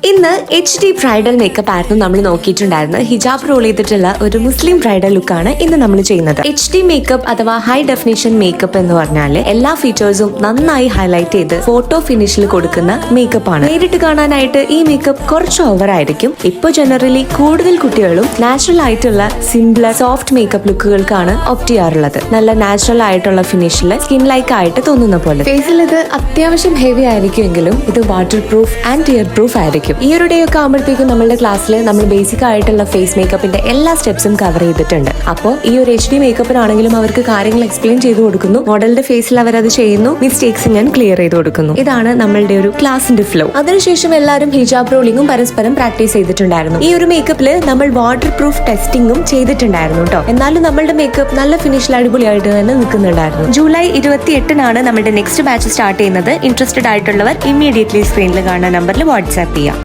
ഇന്ന് HD bridal makeup ആയിരുന്നു നമ്മൾ നോക്കിയിട്ടുണ്ടായിരുന്നത്. ഹിജാബ് റോൾ ചെയ്തിട്ടുള്ള ഒരു മുസ്ലിം ബ്രൈഡൽ ലുക്കാണ് ഇന്ന് നമ്മൾ ചെയ്യുന്നത്. HD മേക്കപ്പ് അഥവാ ഹൈ ഡെഫിനിഷൻ മേക്കപ്പ് എന്ന് പറഞ്ഞാൽ എല്ലാ ഫീച്ചേഴ്സും നന്നായി ഹൈലൈറ്റ് ചെയ്ത് ഫോട്ടോ ഫിനിഷിൽ കൊടുക്കുന്ന മേക്കപ്പ് ആണ്. നേരിട്ട് കാണാനായിട്ട് ഈ മേക്കപ്പ് കുറച്ച് ഓവർ ആയിരിക്കും. ഇപ്പൊ ജനറലി കൂടുതൽ കുട്ടികളും നാച്ചുറൽ ആയിട്ടുള്ള സിംപിൾ സോഫ്റ്റ് മേക്കപ്പ് ലുക്കുകൾക്കാണ് ഓപ്റ്റ് ചെയ്യാറുള്ളത്. നല്ല നാച്ചുറൽ ആയിട്ടുള്ള ഫിനിഷിൽ സ്കിൻ ലൈക്ക് ആയിട്ട് തോന്നുന്ന പോലെ. ഫേസിൽ ഇത് അത്യാവശ്യം ഹെവി ആയിരിക്കുമെങ്കിലും ഇത് water proof and tear proof ആയിരിക്കും. ഈ ഒരു ഡേ ഒക്കെ ആകുമ്പോഴത്തേക്കും നമ്മുടെ ക്ലാസ്സിൽ നമ്മൾ ബേസിക് ആയിട്ടുള്ള ഫേസ് മേക്കപ്പിന്റെ എല്ലാ സ്റ്റെപ്സും കവർ ചെയ്തിട്ടുണ്ട്. അപ്പോൾ ഈ ഒരു HD മേക്കപ്പിനാണെങ്കിലും അവർക്ക് കാര്യങ്ങൾ എക്സ്പ്ലെയിൻ ചെയ്ത് കൊടുക്കുന്നു. മോഡലിന്റെ ഫേസിൽ അവരത് ചെയ്യുന്നു. മിസ്റ്റേക്സ് ഞാൻ ക്ലിയർ ചെയ്ത് കൊടുക്കുന്നു. ഇതാണ് നമ്മളുടെ ഒരു ക്ലാസിന്റെ ഫ്ലോ. അതിനുശേഷം എല്ലാവരും ഹിജാബ് റോളിംഗും പരസ്പരം പ്രാക്ടീസ് ചെയ്തിട്ടുണ്ടായിരുന്നു. ഈ ഒരു മേക്കപ്പിൽ നമ്മൾ വാട്ടർ പ്രൂഫ് ടെസ്റ്റിംഗും ചെയ്തിട്ടുണ്ടായിരുന്നു കേട്ടോ. എന്നാലും നമ്മളുടെ മേക്കപ്പ് നല്ല ഫിനിഷിൽ അടിപൊളിയായിട്ട് തന്നെ നിൽക്കുന്നുണ്ടായിരുന്നു. ജൂലൈ 28-നാണ് നമ്മുടെ നെക്സ്റ്റ് ബാച്ച് സ്റ്റാർട്ട് ചെയ്യുന്നത്. ഇൻട്രസ്റ്റഡ് ആയിട്ടുള്ളവർ ഇമ്മീഡിയറ്റ്ലി സ്ക്രീനിൽ കാണുന്ന നമ്പറിൽ വാട്സ്ആപ്പ് ചെയ്യാം.